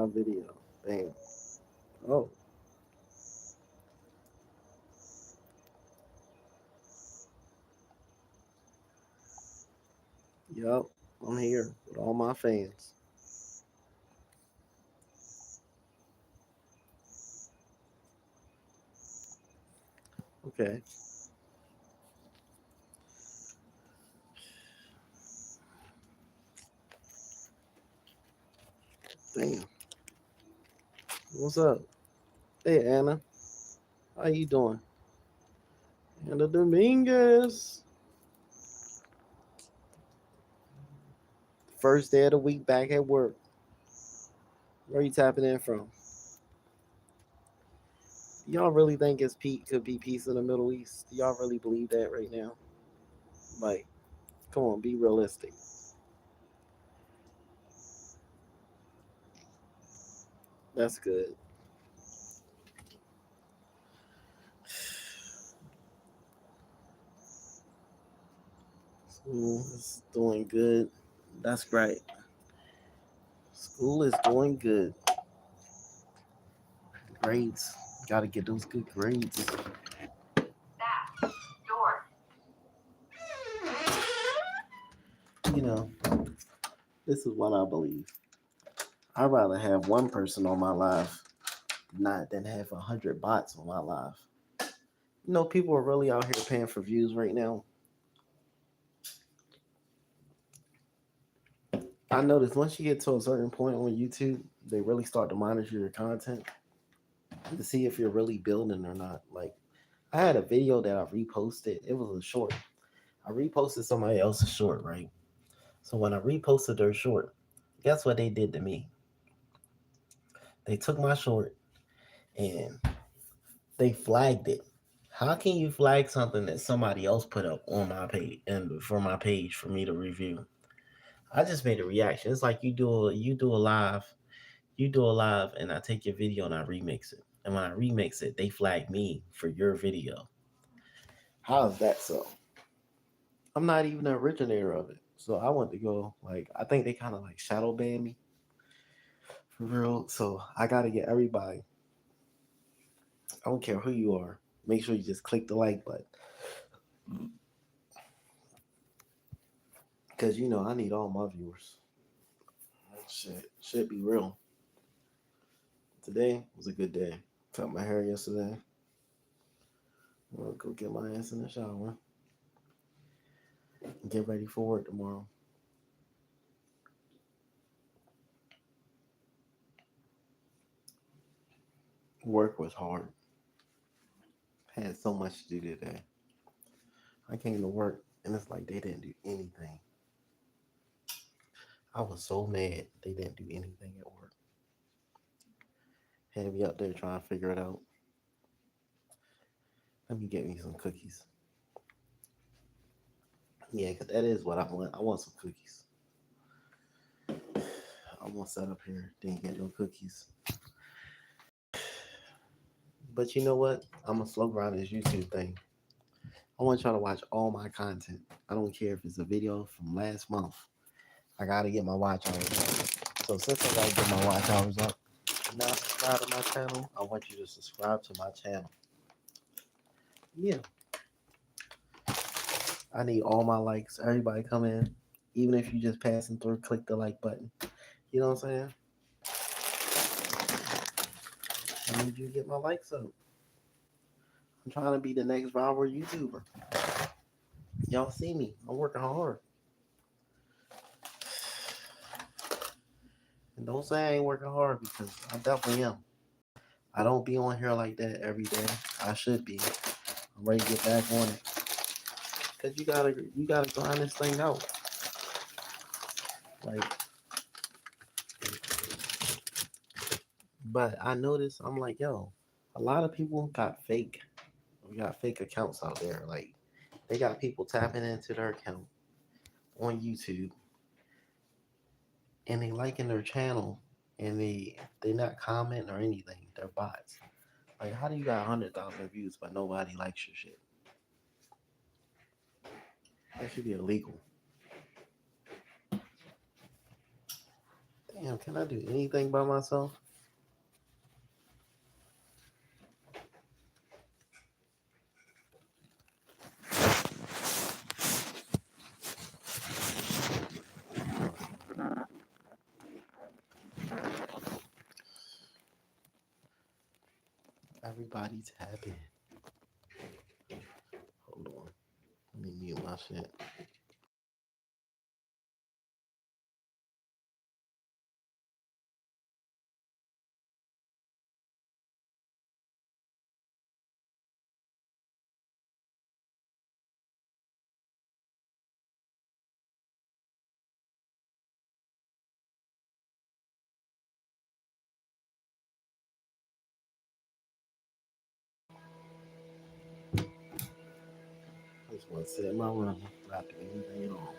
live video. Bam. Oh, yup. I'm here with all my fans. Okay. Damn. What's up? Hey, Anna. How you doing? Anna Dominguez. First day of the week back at work. Where you tapping in from? Y'all really think it's Pete could be peace in the Middle East? Do y'all really believe that right now? Like, come on, be realistic. That's good. School is doing good. That's right. School is doing good. Grades. Got to get those good grades. You know, this is what I believe. I'd rather have one person on my live not than have 100 bots on my live. You know, people are really out here paying for views right now. I noticed once you get to a certain point on YouTube, they really start to monitor your content to see if you're really building or not. Like, I had a video that I reposted. It was a short. I reposted somebody else's short, right? So when I reposted their short, guess what they did to me? They took my short and they flagged it. How can you flag something that somebody else put up on my page and for my page for me to review? I just made a reaction. It's like you do a live, and I take your video and I remix it. And when I remix it, they flag me for your video. How is that so? I'm not even the originator of it. So I want to go like I think they kind of like shadow ban me for real. So I gotta get everybody. I don't care who you are. Make sure you just click the like button. Cause you know I need all my viewers. Shit. Should be real. Today was a good day. Cut my hair yesterday. I'm gonna go get my ass in the shower and get ready for work tomorrow. Work was hard. Had so much to do today. I came to work and it's like they didn't do anything. I was so mad they didn't do anything at work. Had me up there trying to figure it out. Let me get me some cookies. Yeah, because that is what I want. I want some cookies. I'm gonna set up here. Didn't get no cookies. But you know what? I'm gonna slow grind this YouTube thing. I want y'all to watch all my content. I don't care if it's a video from last month. I gotta get my watch hours up. So since I gotta get my watch hours up, now subscribe to my channel. I want you to subscribe to my channel. Yeah, I need all my likes. Everybody come in, even if you just passing through, click the like button. You know what I'm saying? I need you to get my likes up. I'm trying to be the next viral YouTuber. Y'all see me? I'm working hard. And don't say I ain't working hard because I definitely am. I don't be on here like that every day. I should be. I'm ready to get back on it. Cause you gotta grind this thing out. Like, but I noticed I'm like, yo, a lot of people got fake. We got fake accounts out there. Like, they got people tapping into their account on YouTube and they liking their channel and they not commenting or anything. They're bots. Like, how do you got 100,000 views but nobody likes your shit? That should be illegal. Damn, can I do anything by myself? Everybody tapping. Hold on. Let me mute my shit. I just want to sit in my room, not do anything at all.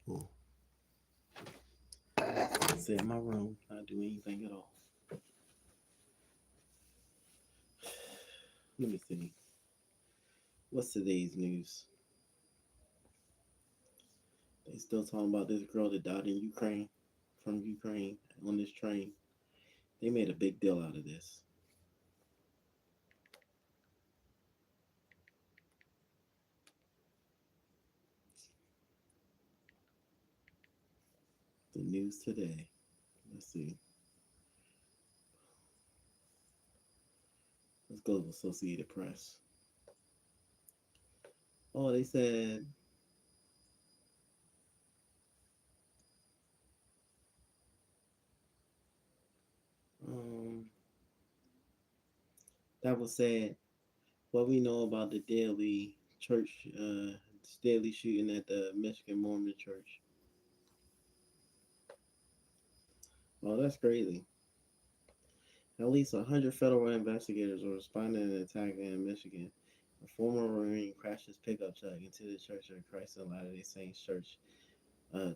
Hmm. Sit in my room, not do anything at all. Let me see. What's today's news? They still talking about this girl that died in Ukraine, from Ukraine, on this train. They made a big deal out of this. The news today. Let's see. Let's go to Associated Press. Oh, they said um, that was said. What we know about the deadly church, deadly shooting at the Michigan Mormon church. Oh, that's crazy. At least 100 federal investigators were responding to an attack in Michigan. A former Marine crashed his pickup truck into the Church of Christ of Latter-day Saints Church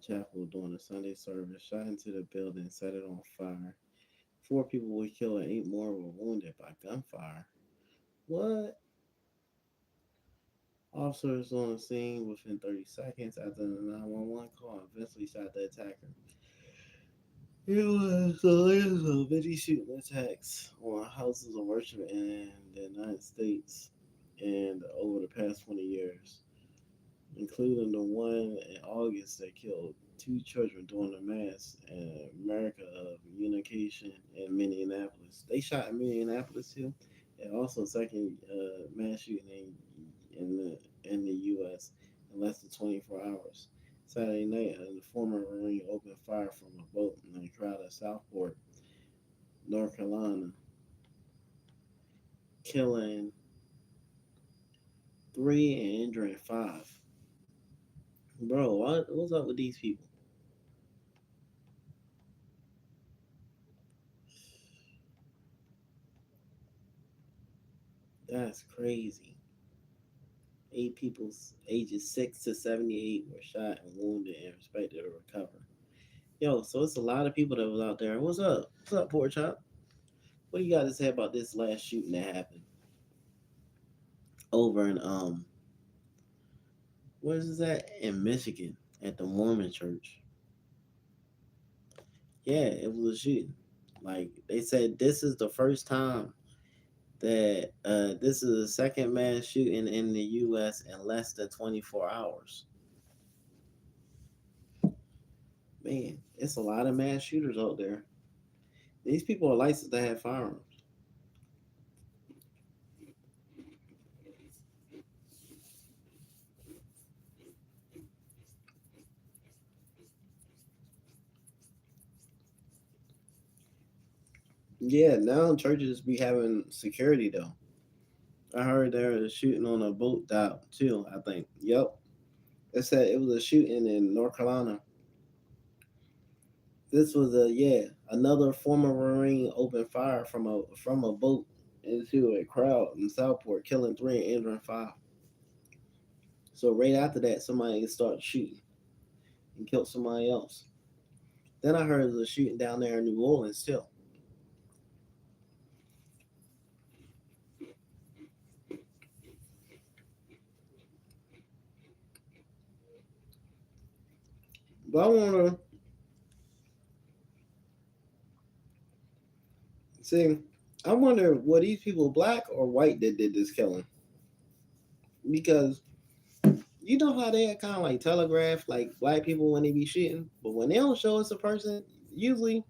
chapel during a Sunday service, shot into the building, set it on fire. 4 people were killed and 8 more were wounded by gunfire. What? Officers on the scene within 30 seconds after the 911 call eventually shot the attacker. It was the latest of many shooting attacks on houses of worship in the United States and over the past 20 years, including the one in August that killed 2 children during the mass in America of Unification in Minneapolis. They shot in Minneapolis too, and also second mass shooting in the U.S. in less than 24 hours. Saturday night, the former Marine opened fire from a boat in the crowd at Southport, North Carolina, killing 3 and injuring 5. Bro, what's up with these people? That's crazy. 8 people ages 6 to 78 were shot and wounded and expected to recover. Yo, so it's a lot of people that was out there. What's up? What's up, Poor Chop? What do you got to say about this last shooting that happened over in where is that in Michigan at the Mormon church? Yeah, it was a shooting. Like they said, this is the first time that this is the second mass shooting in the U.S. in less than 24 hours. Man, it's a lot of mass shooters out there. These people are licensed to have firearms. Yeah, now churches be having security though. I heard there was a shooting on a boat dock too. I think. Yep. It said it was a shooting in North Carolina. This was another former Marine opened fire from a boat into a crowd in Southport, killing 3 and injuring 5. So right after that, somebody started shooting and killed somebody else. Then I heard there was a shooting down there in New Orleans too. But I want to see. I wonder, were these people black or white that did this killing? Because you know how they kind of like telegraph like black people when they be shooting, but when they don't show us a person, usually,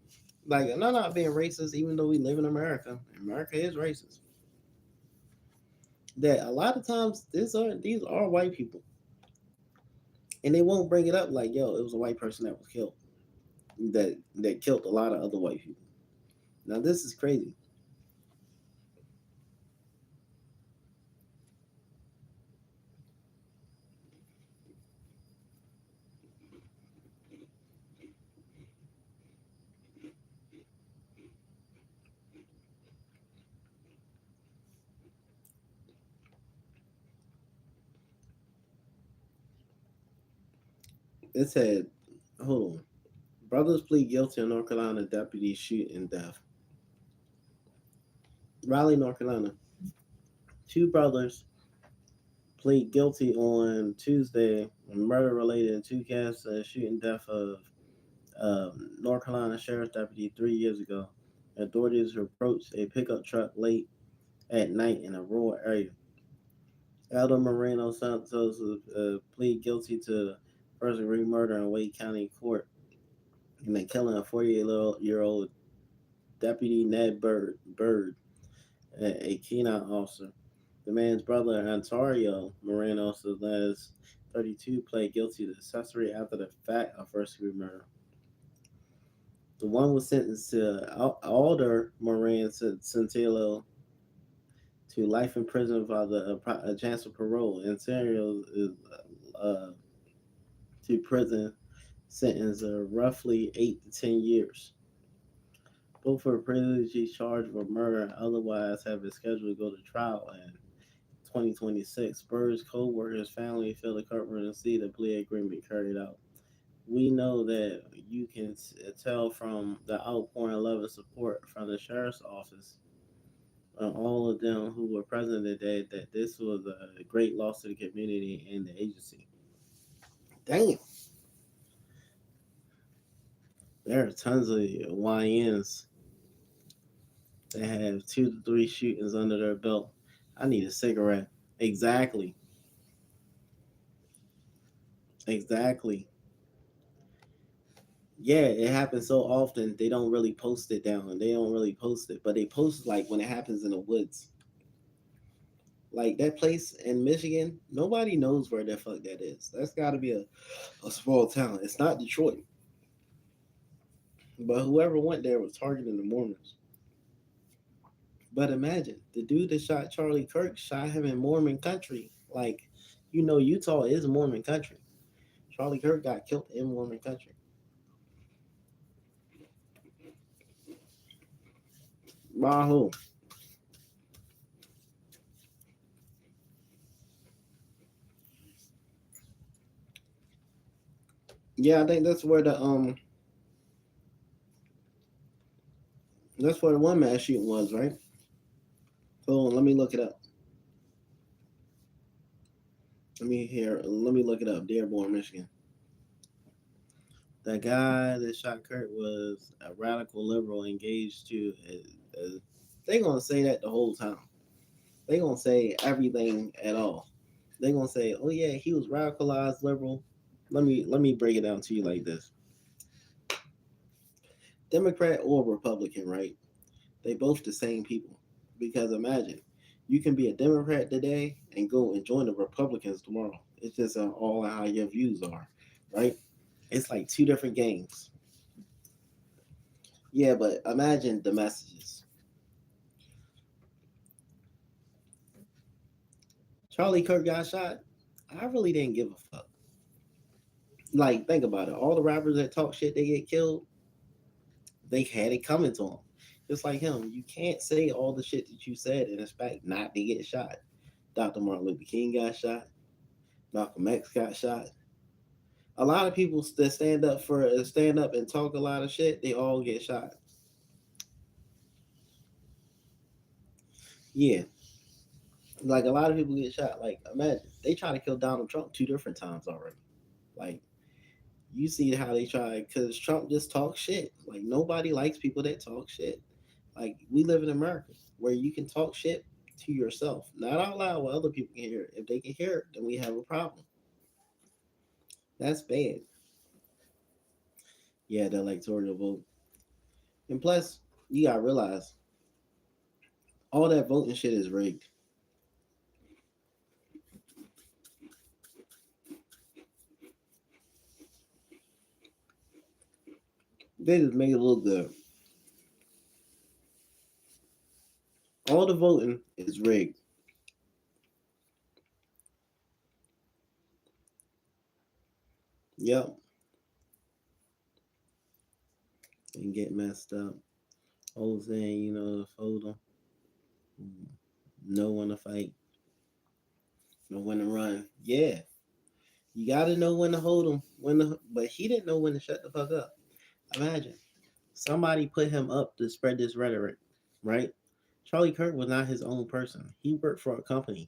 like, and I'm not being racist, even though we live in America. America is racist. That a lot of times these are white people, and they won't bring it up like, yo, it was a white person that was killed, that killed a lot of other white people. Now this is crazy. It said, hold on. Brothers plead guilty in North Carolina deputy shooting death. Raleigh, North Carolina. Two brothers plead guilty on Tuesday on murder related to two counts shooting death of North Carolina Sheriff's deputy 3 years ago. Authorities approached a pickup truck late at night in a rural area. Aldo Moreno Santos plead guilty to first degree murder in Wake County Court and then killing a 48-year-old deputy Ned Bird, a canine officer. The man's brother, Antario Moreno Sanchez, 32, pled guilty to accessory after the fact of first degree murder. The one was sentenced to Alder Moran Centillo to life in prison without a chance of parole. Antario is uh, to prison sentence of roughly 8 to 10 years. Both were previously charged with murder and otherwise have been scheduled to go to trial in 2026. Bird's co-workers' family feel the courtroom to see the plea agreement carried out. We know that you can tell from the outpouring love and support from the sheriff's office and all of them who were present today that this was a great loss to the community and the agency. Damn, there are tons of YNs that have 2 to 3 shootings under their belt. I need a cigarette. Exactly. Exactly. Yeah, it happens so often they don't really post it down. They don't really post it, but they post like when it happens in the woods. Like that place in Michigan, nobody knows where the fuck that is. That's got to be a small town. It's not Detroit, but whoever went there was targeting the Mormons. But imagine the dude that shot Charlie Kirk shot him in Mormon country. Like, Utah is Mormon country. Charlie Kirk got killed in Mormon country. Wahoo. Yeah, I think that's where the one mass shooting was, right? Hold on, let me look it up. Let me look it up. Dearborn, Michigan. The guy that shot Kurt was a radical liberal engaged to. They gonna say that the whole time. They gonna say everything at all. They gonna say, "Oh yeah, he was radicalized liberal." Let me break it down to you like this: Democrat or Republican, right? They both the same people. Because imagine, you can be a Democrat today and go and join the Republicans tomorrow. It's just all how your views are, right? It's like two different games. Yeah, but imagine the messages. Charlie Kirk got shot. I really didn't give a fuck. Like, think about it. All the rappers that talk shit, they get killed. They had it coming to them. Just like him, you can't say all the shit that you said and expect not to get shot. Dr. Martin Luther King got shot. Malcolm X got shot. A lot of people that stand up and talk a lot of shit, they all get shot. Yeah, like a lot of people get shot. Like imagine they try to kill Donald Trump 2 different times already. Like You see how they try because Trump just talks shit. Like nobody likes people that talk shit. Like we live in America where you can talk shit to yourself, not out loud where other people can hear it. If they can hear it, then we have a problem. That's bad. Yeah, the electoral vote. And plus, you gotta realize all that voting shit is rigged. They just make it look good. All the voting is rigged. Yep, and get messed up. Old saying, fold them. Know when to fight, know when to run. Yeah, you gotta know when to hold them. But he didn't know when to shut the fuck up. Imagine somebody put him up to spread this rhetoric, right? Charlie Kirk was not his own person. He worked for a company.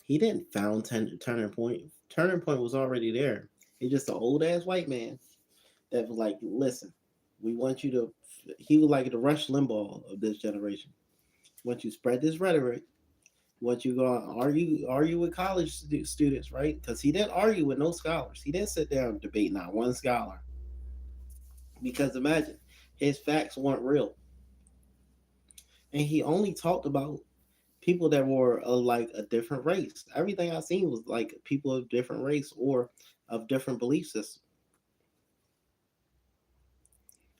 He didn't found Turning Point. Turning Point was already there. He's just an old ass white man that was like, listen, we want you to. He was like the Rush Limbaugh of this generation. Once you spread this rhetoric, once you go and argue with college students, right? Because he didn't argue with no scholars. He didn't sit there and debate not one scholar. Because imagine his facts weren't real, and he only talked about people that were like a different race. Everything I seen was like people of different race or of different belief system.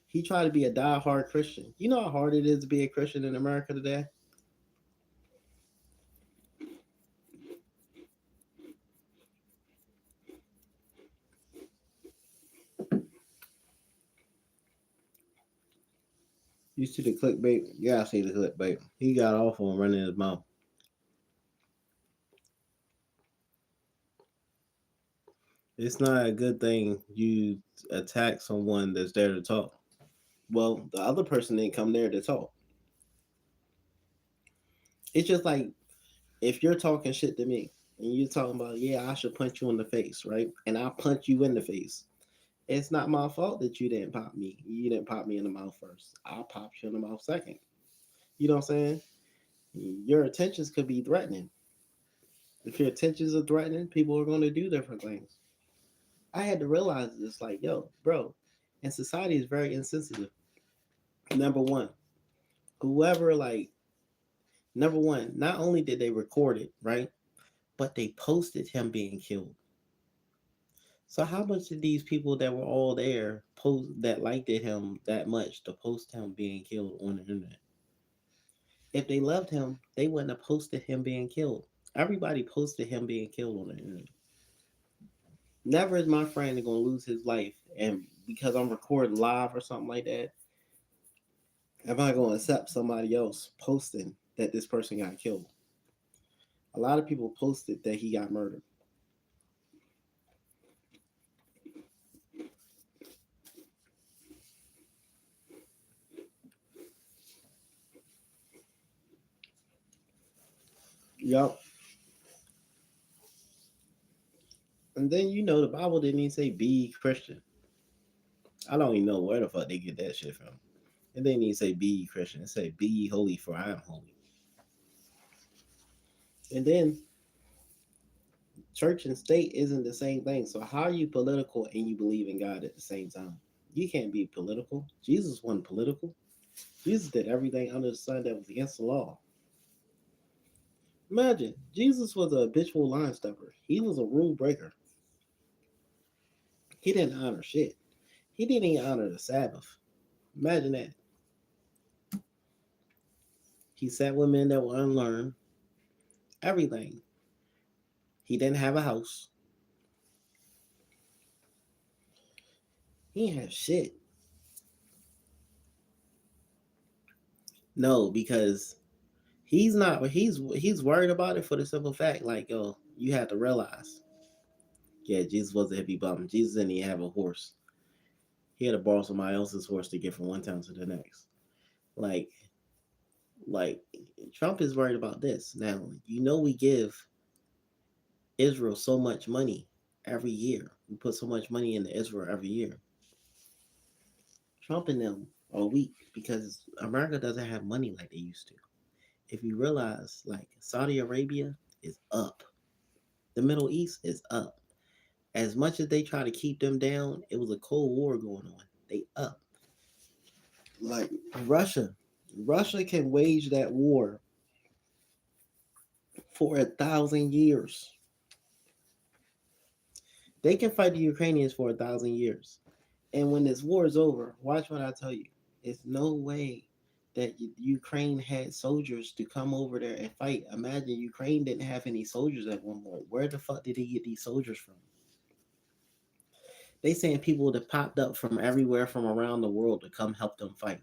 He tried to be a die-hard Christian. You know how hard it is to be a Christian in America today? You see the clickbait? Yeah, I see the clickbait. He got off on running his mouth. It's not a good thing you attack someone that's there to talk. Well, the other person didn't come there to talk. It's just like if you're talking shit to me and you're talking about, yeah, I should punch you in the face, right? And I punch you in the face. It's not my fault that you didn't pop me. You didn't pop me in the mouth first. I popped you in the mouth second. You know what I'm saying? Your intentions could be threatening. If your intentions are threatening, people are going to do different things. I had to realize this, like, yo, bro, and society is very insensitive. Number one, whoever, like, number one, not only did they record it, right, but they posted him being killed. So how much did these people that were all there post that liked him that much to post him being killed on the internet? If they loved him, they wouldn't have posted him being killed. Everybody posted him being killed on the internet. Never is my friend gonna lose his life, and because I'm recording live or something like that, am I gonna accept somebody else posting that this person got killed? A lot of people posted that he got murdered. Yup. And then the Bible didn't even say be Christian. I don't even know where the fuck they get that shit from. It didn't even say be Christian. It said be ye holy for I am holy. And then church and state isn't the same thing. So how are you political and you believe in God at the same time? You can't be political. Jesus wasn't political. Jesus did everything under the sun that was against the law. Imagine, Jesus was a habitual line stepper. He was a rule breaker. He didn't honor shit. He didn't even honor the Sabbath. Imagine that. He sat with men that were unlearned. Everything. He didn't have a house. He didn't have shit. No, because he's worried about it for the simple fact, like, yo, you have to realize, yeah, Jesus was a hippie bum. Jesus didn't even have a horse. He had to borrow somebody else's horse to get from one town to the next. Like, like Trump is worried about this. Now, we give Israel so much money every year. We put so much money into Israel every year. Trump and them are weak because America doesn't have money like they used to. If you realize, like Saudi Arabia is up, the Middle East is up. As much as they try to keep them down, it was a cold war going on. They up. Like Russia, Russia can wage that war for 1,000 years. They can fight the Ukrainians for 1,000 years. And when this war is over, watch what I tell you. It's no way that Ukraine had soldiers to come over there and fight. Imagine Ukraine didn't have any soldiers at one point. Where the fuck did he get these soldiers from? They saying people that popped up from everywhere from around the world to come help them fight.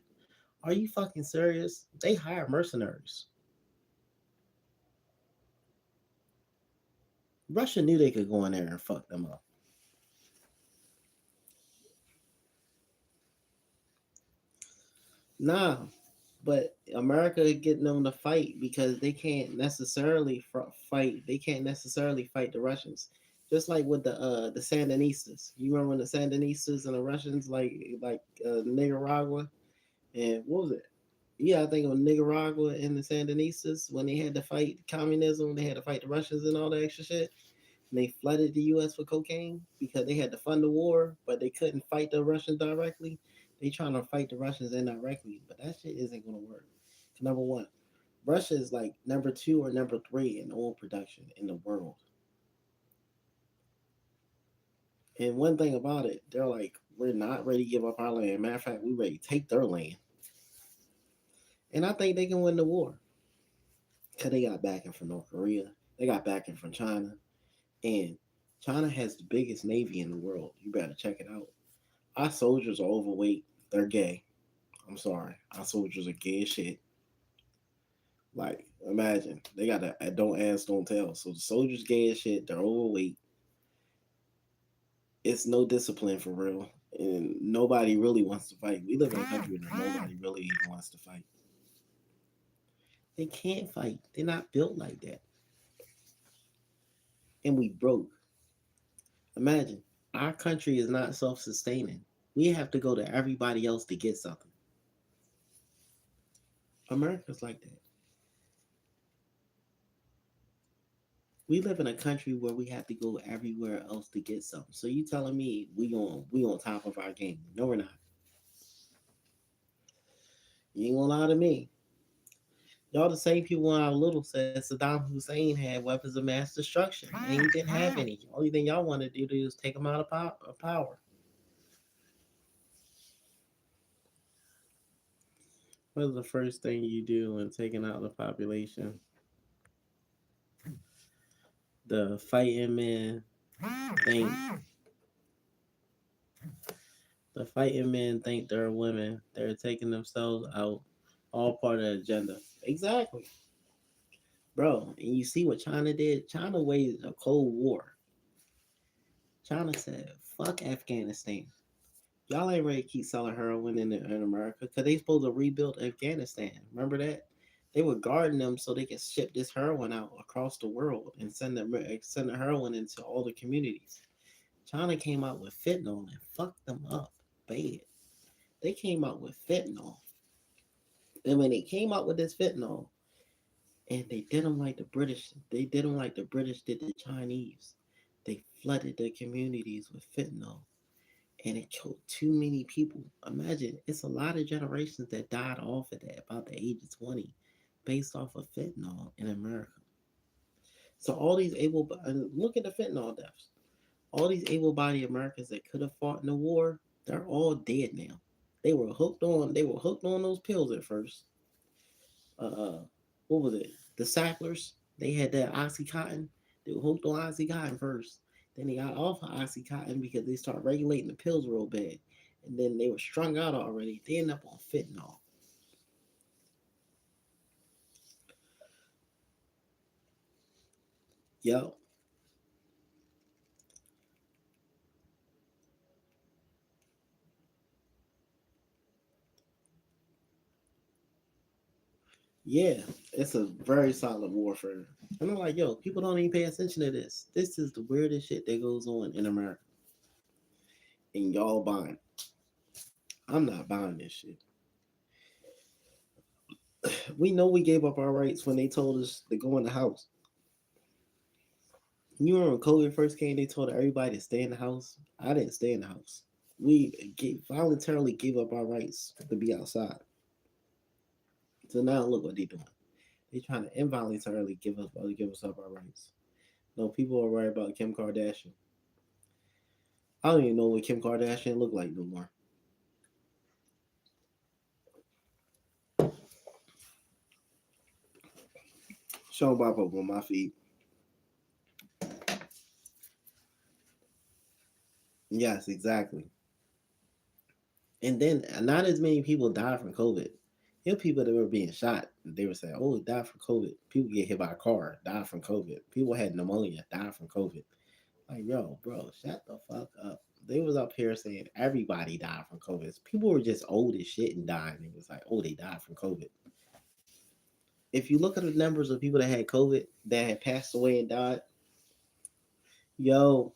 Are you fucking serious? They hire mercenaries. Russia knew they could go in there and fuck them up. Nah, but America getting them to fight because they can't necessarily fight. They can't necessarily fight the Russians. Just like with the Sandinistas. You remember when the Sandinistas and the Russians like Nicaragua and what was it? Yeah, I think it was Nicaragua and the Sandinistas when they had to fight communism. They had to fight the Russians and all that extra shit. And they flooded the U.S. with cocaine because they had to fund the war, but they couldn't fight the Russians directly. They trying to fight the Russians indirectly, but that shit isn't gonna work. Number one, Russia is like number two or number three in oil production in the world. And one thing about it, they're like, we're not ready to give up our land. Matter of fact, we're ready to take their land. And I think they can win the war. Because they got backing from North Korea. They got backing from China. And China has the biggest navy in the world. You better check it out. Our soldiers are overweight. They're gay. I'm sorry. Our soldiers are gay as shit. Like, imagine. They got a don't ask, don't tell. So the soldiers gay as shit. They're overweight. It's no discipline for real. And nobody really wants to fight. We live in a country where nobody really even wants to fight. They can't fight. They're not built like that. And we broke. Imagine. Our country is not self sustaining. We have to go to everybody else to get something. America's like that. We live in a country where we have to go everywhere else to get something. So you telling me we on top of our game? No, we're not. You ain't gonna lie to me. Y'all the same people when I was little said Saddam Hussein had weapons of mass destruction, and he didn't have any. Only thing y'all want to do is take him out of power. What's the first thing you do when taking out the population? The fighting men think the fighting men think they're women. They're taking themselves out. All part of the agenda. Exactly. Bro, and you see what China did? China waged a cold war. China said, fuck Afghanistan. Y'all ain't ready to keep selling heroin in America because they supposed to rebuild Afghanistan. Remember that? They were guarding them so they could ship this heroin out across the world and send the heroin into all the communities. China came out with fentanyl and fucked them up bad. They came out with fentanyl. And when they came out with this fentanyl, and they did them like the British, they did them like the British did the Chinese. They flooded the communities with fentanyl and it killed too many people. Imagine it's a lot of generations that died off of that about the age of 20 based off of fentanyl in America. So all these look at the fentanyl deaths. All these able-bodied Americans that could have fought in the war, they're all dead now. They were hooked on those pills at first. What was it? The Sacklers. They had that Oxycontin. They were hooked on Oxycontin first. Then they got off of Oxycontin because they started regulating the pills real bad. And then they were strung out already. They end up on fentanyl. Yep. Yeah, it's a very solid warfare. And I'm like, yo, people don't even pay attention to this. This is the weirdest shit that goes on in America. And y'all buying. I'm not buying this shit. We know we gave up our rights when they told us to go in the house. You remember when COVID first came, they told everybody to stay in the house? I didn't stay in the house. Voluntarily gave up our rights to be outside. So now look what they're doing. They're trying to involuntarily give us up our rights. No, people are worried about Kim Kardashian. I don't even know what Kim Kardashian look like no more. Sean Bob up on my feet. Yes, exactly. And then not as many people died from COVID. You know, people that were being shot, they were saying, "Oh, died from COVID." People get hit by a car, died from COVID. People had pneumonia, died from COVID. Like, yo, bro, shut the fuck up. They was up here saying everybody died from COVID. People were just old as shit and dying. It was like, oh, they died from COVID. If you look at the numbers of people that had COVID that had passed away and died, yo,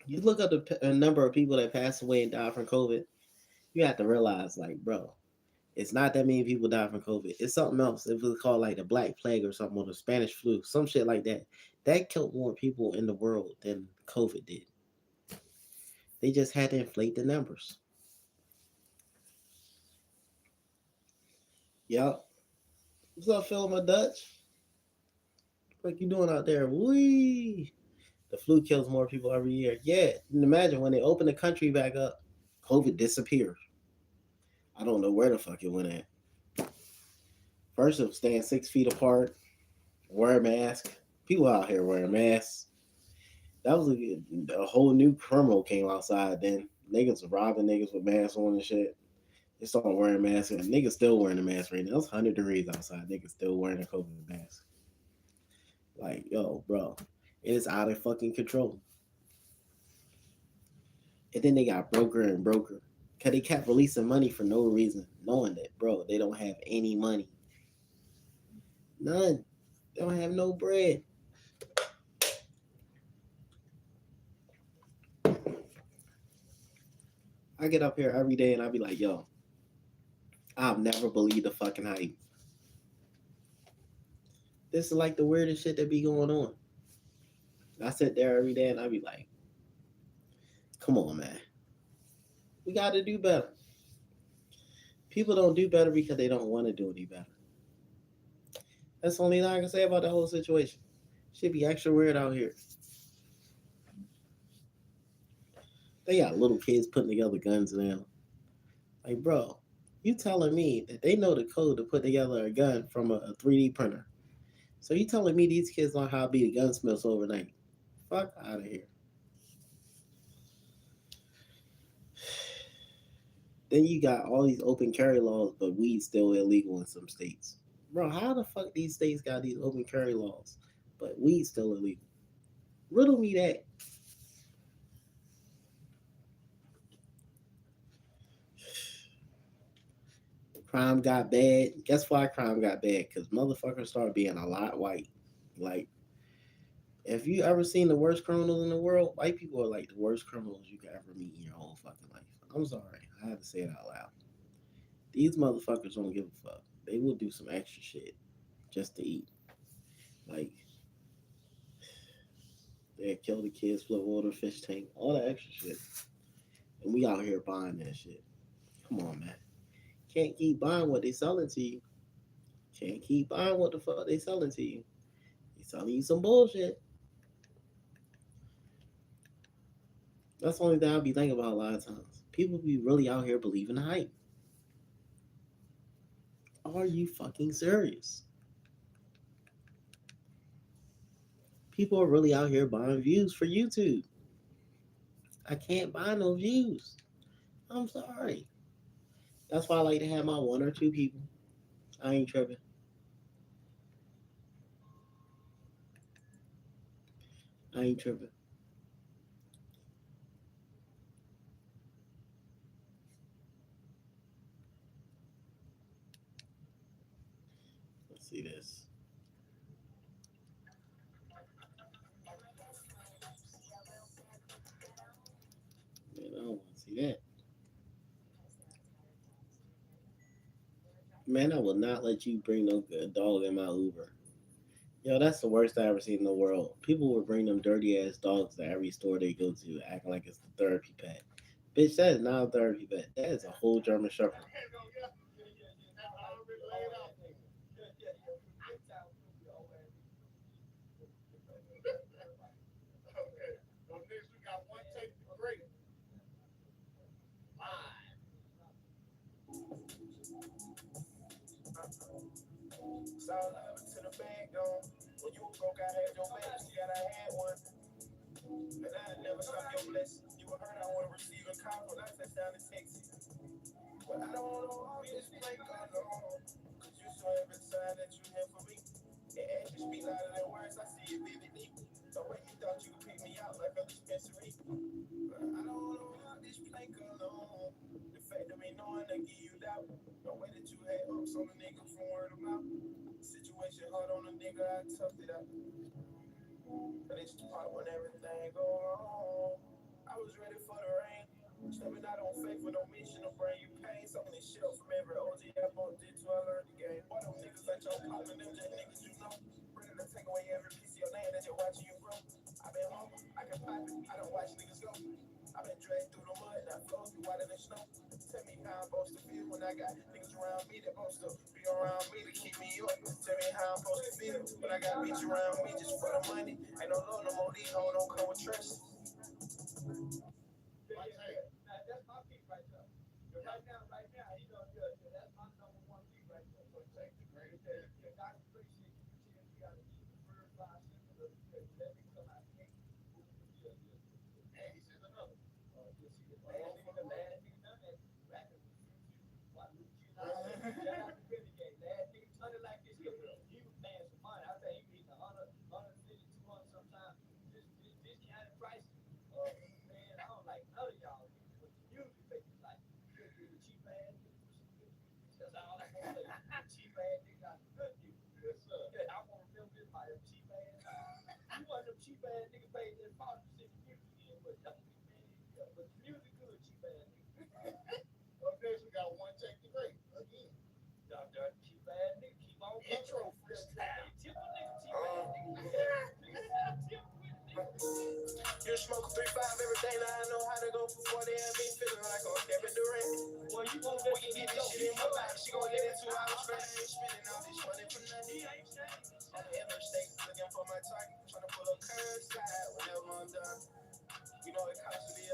you look at the number of people that passed away and died from COVID, you have to realize, like, bro, it's not that many people died from COVID. It's something else. It was called like the Black Plague or something, or the Spanish flu, some shit like that. That killed more people in the world than COVID did. They just had to inflate the numbers. Yup. What's up, Phil, my Dutch? What you doing out there? Wee. The flu kills more people every year. Yeah. And imagine when they open the country back up, COVID disappeared. I don't know where the fuck it went at. First, it was staying 6 feet apart, wear a mask. People out here wearing masks. That was a whole new criminal came outside then. Niggas was robbing niggas with masks on and shit. They started wearing masks. And niggas still wearing a mask right now. It's 100 degrees outside. Niggas still wearing a COVID mask. Like, yo, bro, it is out of fucking control. And then they got broker and broker. Because they kept releasing money for no reason, knowing that, bro, they don't have any money. None. They don't have no bread. I get up here every day and I be like, yo, I've never believed the fucking hype. This is like the weirdest shit that be going on. I sit there every day and I be like, come on, man. We got to do better. People don't do better because they don't want to do any better. That's the only thing I can say about the whole situation. Should be extra weird out here. They got little kids putting together guns now. Like, bro, you telling me that they know the code to put together a gun from a 3D printer. So you telling me these kids learn how to be the gunsmiths overnight? Fuck out of here. Then you got all these open carry laws, but weed's still illegal in some states. Bro, how the fuck these states got these open carry laws, but weed's still illegal? Riddle me that. Crime got bad. Guess why crime got bad? Because motherfuckers started being a lot white. Like, if you ever seen the worst criminals in the world, white people are like the worst criminals you could ever meet in your whole fucking life. I'm sorry. I had to say it out loud. These motherfuckers don't give a fuck. They will do some extra shit just to eat. Like, they kill the kids, flip water, fish tank, all that extra shit. And we out here buying that shit. Come on, man. Can't keep buying what they selling to you. Can't keep buying what the fuck they selling to you. They selling you some bullshit. That's the only thing I be thinking about a lot of times. People be really out here believing the hype. Are you fucking serious? People are really out here buying views for YouTube. I can't buy no views. I'm sorry. That's why I like to have my one or two people. I ain't tripping. I ain't tripping. See this. Man, I don't want to see that. Man, I will not let you bring no good dog in my Uber. Yo, that's the worst I ever seen in the world. People would bring them dirty ass dogs to every store they go to, acting like it's the therapy pet. Bitch, that is not a therapy pet. That is a whole German Shepherd.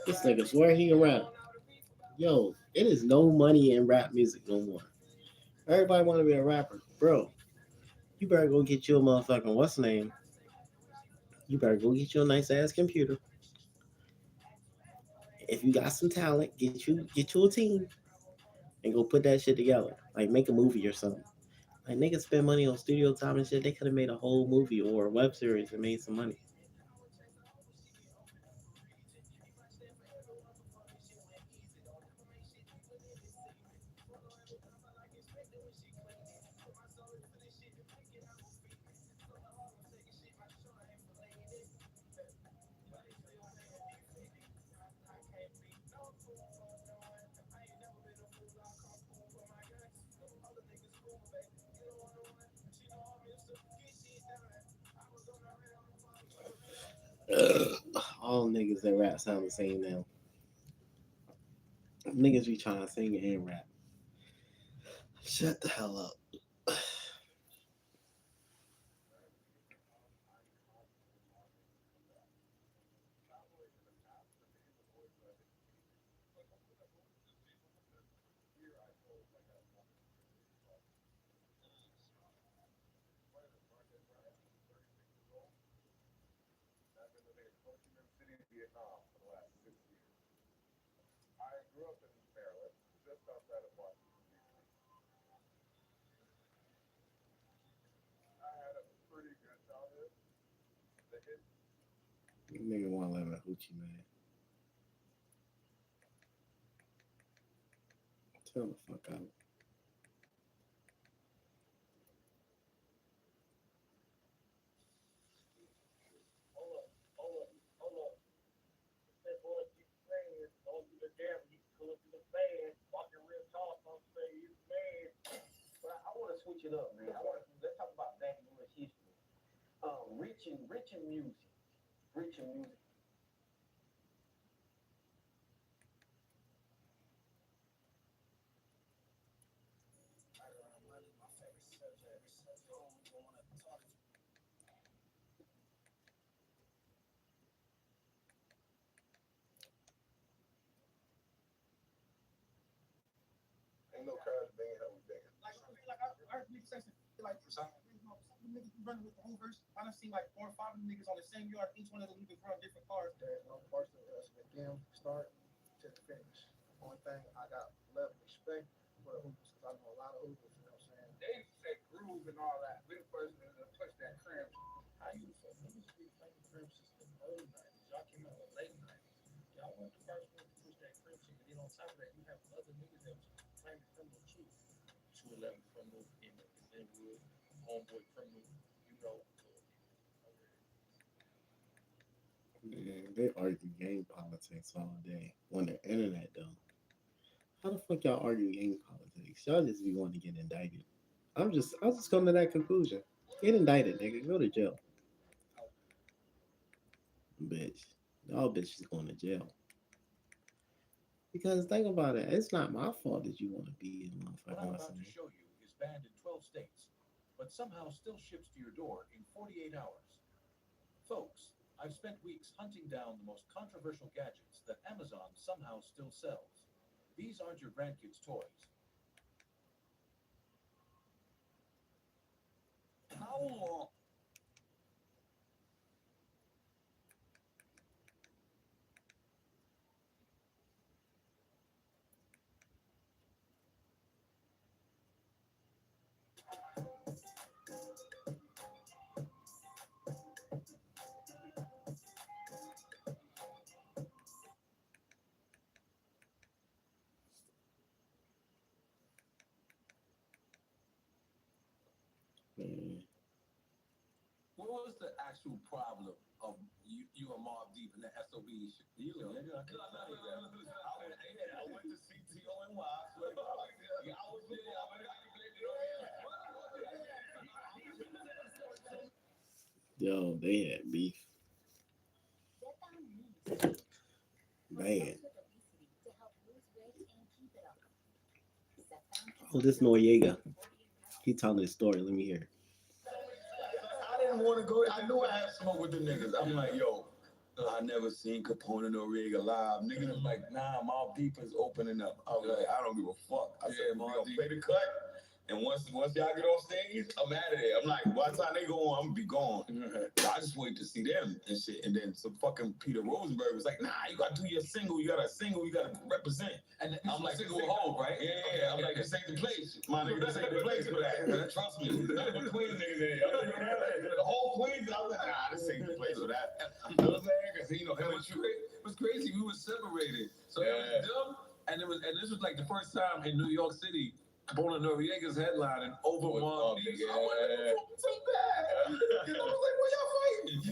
This nigga swear he around. Yo, it is no money in rap music no more. Everybody want to be a rapper, bro. You better go get you a motherfucking what's the name? You better go get you a nice ass computer. If you got some talent, get you a team and go put that shit together. Like make a movie or something. Like niggas spend money on studio time and shit. They could have made a whole movie or a web series and made some money. All niggas that rap sound the same now. Niggas be trying to sing and rap. Shut the hell up. Nigga want to live a hoochie man. Tell the fuck out. Man, they argue game politics all day on the internet though. How the fuck y'all argue game politics? Y'all just be wanting to get indicted. I was just coming to that conclusion. Get indicted, nigga. Go to jail. Bitch. Y'all bitches going to jail. Because think about it, it's not my fault that you want to be in What I'm motherfucking about to listening. show you is banned in 12 states, but somehow still ships to your door in 48 hours. Folks, I've spent weeks hunting down the most controversial gadgets that Amazon somehow still sells. These aren't your grandkids' toys. How long? Man. What was the actual problem of you and Mobb Deep and the SOB shit? You know, nigga, I couldn't tell you that. I went to see TONY. I was Yo, they had beef. Man. Oh, this Noriega. He telling his story. Let me hear. I didn't want to go. I knew I had smoke with the niggas. I'm like, yo, I never seen Capone and Noriega live. Niggas was like, nah, Mobb Deep is opening up. I was like, I don't give a fuck. I said, we gonna play the cut. And once y'all get on stage, I'm out of there. I'm like, by the time they go on, I'm gonna be gone. I just wait to see them and shit. And then some fucking Peter Rosenberg was like, nah, you gotta do your single. You gotta represent. And I'm like, single hold, right? Yeah. I'm like, this ain't the place. My nigga, this ain't the place for that. Trust me. The Queens niggas in here. The whole Queens, I was like, nah, this ain't the place for that. You know what I'm saying? Because, you know, it was crazy. We were separated. So it was them. And this was like the first time in New York City, Capone and Noriega's headlining over Mobb Deep. I went, so bad. I was like, what y'all fighting?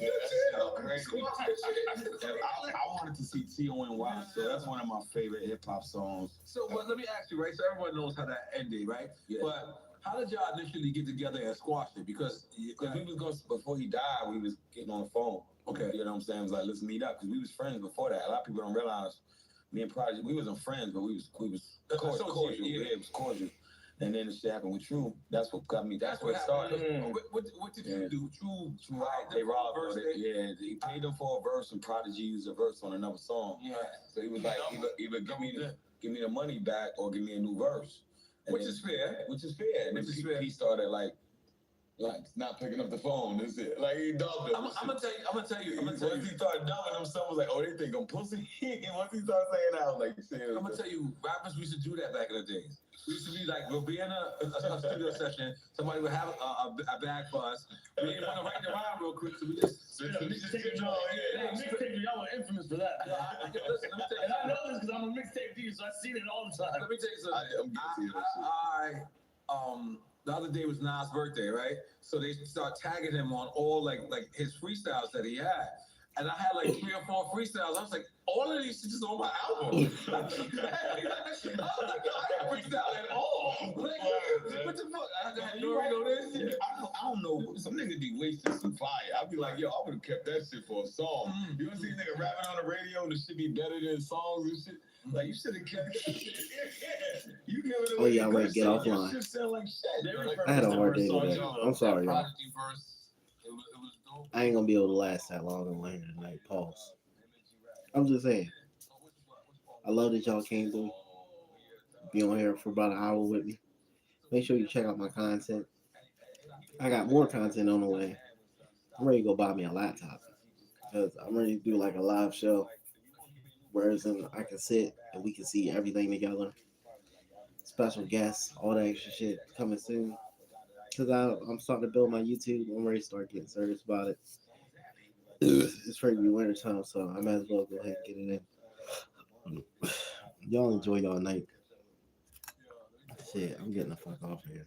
I wanted to see TONY, so that's one of my favorite hip hop songs. So, but let me ask you, right? So everyone knows how that ended, right? Yeah. But how did y'all initially get together and squash it? Because we was going before he died, we was getting on the phone. Okay, you know what I'm saying? It was like, let's meet up because we was friends before that. A lot of people don't realize me and Prodigy, we wasn't friends, but we was cordial. Yeah, it was cordial. And then the shit happened with True. That's what got me. That's where it started. What did you do? True, they robbed it. Yeah, he paid them for a verse, and Prodigy used a verse on another song. Yeah. So he was like, either give me the money back or give me a new verse. Which is fair. And then he started like not picking up the phone. That's it. Like he dubbed him. I'm gonna tell you. Once he started dubbing him, someone was like, "Oh, they think I'm pussy." And once he started saying that, I was like, "Seriously?" I'm gonna tell you, rappers used to do that back in the days. We used to be like, we'll be in a studio session. Somebody would have a bag for us. We didn't want to write the rhyme real quick, so we just. Mixtape, y'all were infamous for that. Listen, let me tell you. And I know this because I'm a mixtape dude, so I see it all the time. Let me tell you something. The other day was Nas' birthday, right? So they start tagging him on all like his freestyles that he had. and I had like 3 or 4 freestyles. I was like, all of these shit is on my album. I was like, yo, I didn't freestyle at all. Like, what the fuck? I had no right on this shit. I don't know. Some niggas be wasting some fire. I'd be like, yo, I would have kept that shit for a song. You ever see a nigga rapping on the radio and the shit be better than songs and shit? Like, you should have kept that shit. You give it away. Oh, yeah, I'm ready to get Your offline. shit sound like shit. I had a hard day today. I'm sorry, y'all. I ain't gonna be able to last that long in here tonight. Pause. I'm just saying. I love that y'all came through. Be on here for about an hour with me. Make sure you check out my content. I got more content on the way. I'm ready to go buy me a laptop because I'm ready to do like a live show, whereas I can sit and we can see everything together. Special guests, all that extra shit coming soon. Because I'm starting to build my YouTube. I'm ready to start getting serious about it. It's ready to be winter time, so I might as well go ahead and get it in. Y'all enjoy y'all night. Shit, I'm getting the fuck off here.